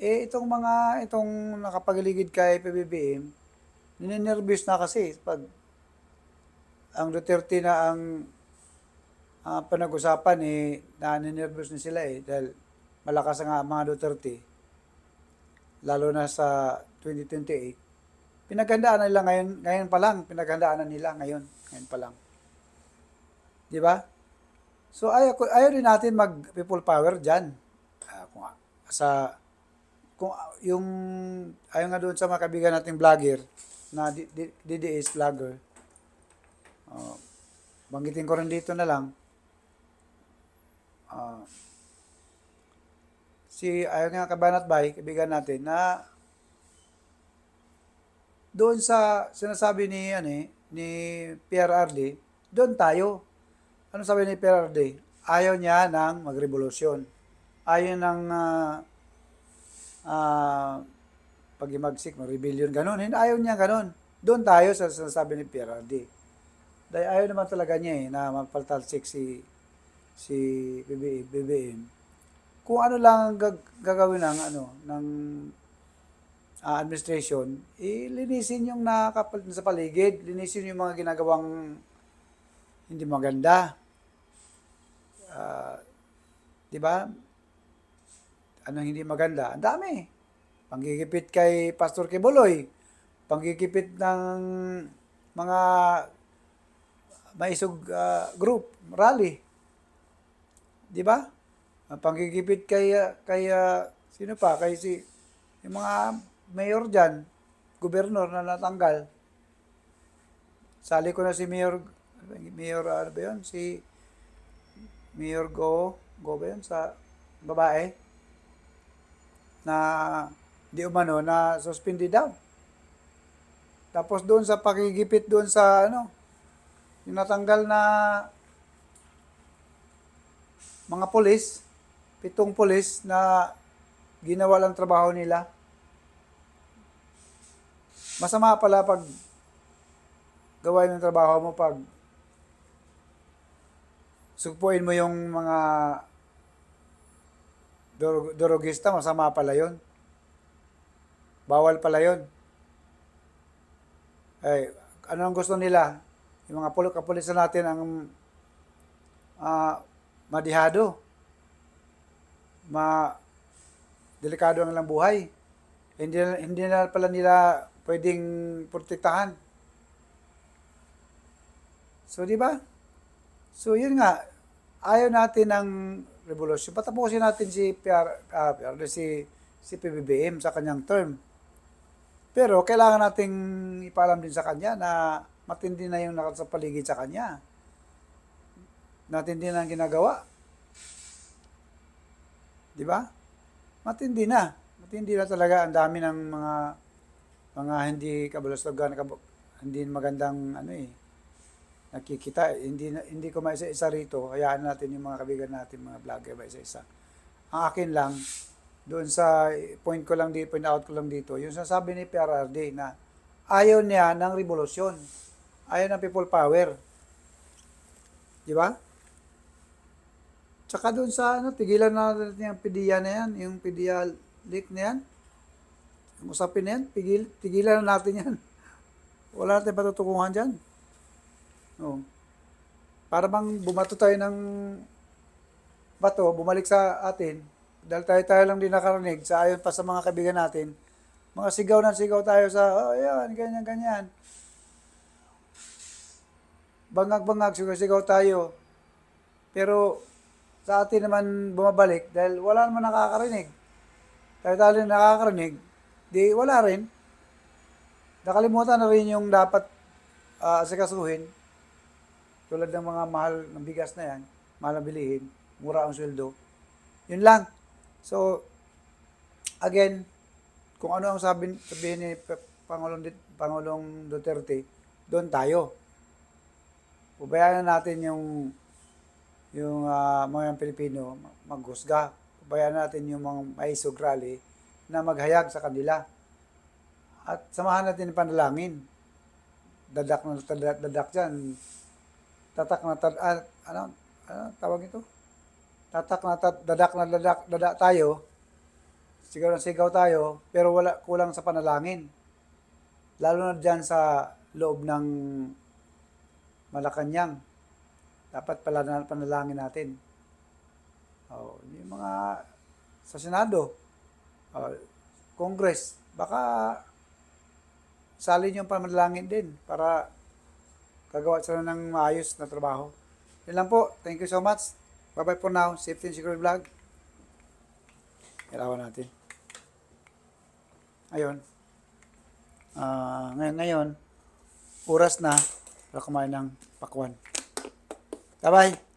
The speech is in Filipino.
Itong nakapagiligid kay PBBM, ninenervyos na kasi pag ang Duterte na ang pinag-usapan nanenervyos na sila dahil malakas nga mga Duterte, lalo na sa 2028. Pinaghandaan na nila ngayon pa lang, pinaghandaan na nila ngayon pa lang. Di ba? So ayaw din natin mag people power diyan. Kung sa kung yung ayaw nga doon sa mga kaibigan nating vlogger na DDS vlogger. Uh, Banggitin ko rin dito na lang. Si ayaw nga Kabanat Bay, kaibigan natin na doon sa sinasabi ni PRRD, doon tayo. Ano sabi ni PRRD? Ayaw niya ng magrevolusyon. Ayaw ng pag-imagsik, mag-rebellion, ganun. Ayaw niya ganun. Doon tayo sa sinasabi ni PRRD. Dahil ayaw naman talaga niya na mapaltalsik si BBM. Kung ano lang gagawin ng administration, linisin yung nakakapalit sa paligid, linisin yung mga ginagawang hindi maganda. Di ba? Anong hindi maganda? Ang dami. Panggigipit kay Pastor Kibuloy, panggigipit ng mga maisog group, rally. Di ba? Panggigipit kay sino pa? Yung mga mayor diyan, gobernador na natanggal. Sali ko na si Mayor ano ba yun? Si Mayor Go ba yun? Sa babae na di umano na suspindi daw. Tapos doon sa pakigipit doon sa yung natanggal na mga pulis, 7 pulis na ginawa lang trabaho nila. Masama pala pag gawain ng trabaho mo pag sugpuin mo yung mga dorogista, masama pala yun. Bawal pala yun. Ano ang gusto nila? Yung mga kapulisan natin ang madihado, delikado ang ilang buhay. Hindi na pala nila pwedeng protektahan. So, di ba? So, yun nga, ayaw natin ng revolusyon. Patapusin natin si PBBM sa kanyang term. Pero kailangan nating ipaalam din sa kanya na matindi na yung nakasa paligid sa kanya. Matindi na ang ginagawa. Di ba? Matindi na. Matindi na talaga. Ang dami ng mga hindi kabalastogan, hindi magandang nakikita. Hindi ko maisa-isa rito. Hayaan natin yung mga kaibigan natin, mga vlogger maisa-isa. Ang akin lang, doon sa point out ko lang dito, yung sasabi ni PRRD na ayaw niya ng revolusyon. Ayaw ng people power. Di ba? Tsaka doon sa tigilan na natin yung PDEA na yan, yung PDEA leak na yan. Yung usapin na yan, tigilan na natin yan. Wala natin patutukuhan dyan. No. Para bang bumato tayo ng bato, bumalik sa atin, dahil tayo lang din nakarinig, sa ayon pa sa mga kaibigan natin, mga sigaw tayo sa, yan, ganyan. Bangag-bangag, sigaw tayo. Pero, sa atin naman bumabalik, dahil wala naman nakakarinig. Tayo lang nakakarinig, di wala rin. Nakalimutan na rin yung dapat asikasuhin. Tulad ng mga mahal ng bigas na yan, mahal na bilihin, mura ang sweldo. Yun lang. So, again, kung ano ang sabihin ni Pangulong Duterte, doon tayo. Pabayaan natin yung mga Pilipino maghusga. Pabayaan natin yung mga maisog rally na maghayag sa kanila. At samahan natin yung panalangin. Dadak dyan. Tatak na tawag ito? Dadak tayo sigaw ng sigaw tayo, pero kulang sa panalangin. Lalo na dyan sa loob ng Malacanang. Dapat panalangin natin. Yung mga sa Senado, Congress, baka salin yung panalangin din para kagawa sila ng maayos na trabaho. Yan lang po. Thank you so much. Bye-bye for now. Safety and Security Vlog. Ilawan natin. Ayun. Ngayon, oras na para kumain ng pakwan. Bye-bye.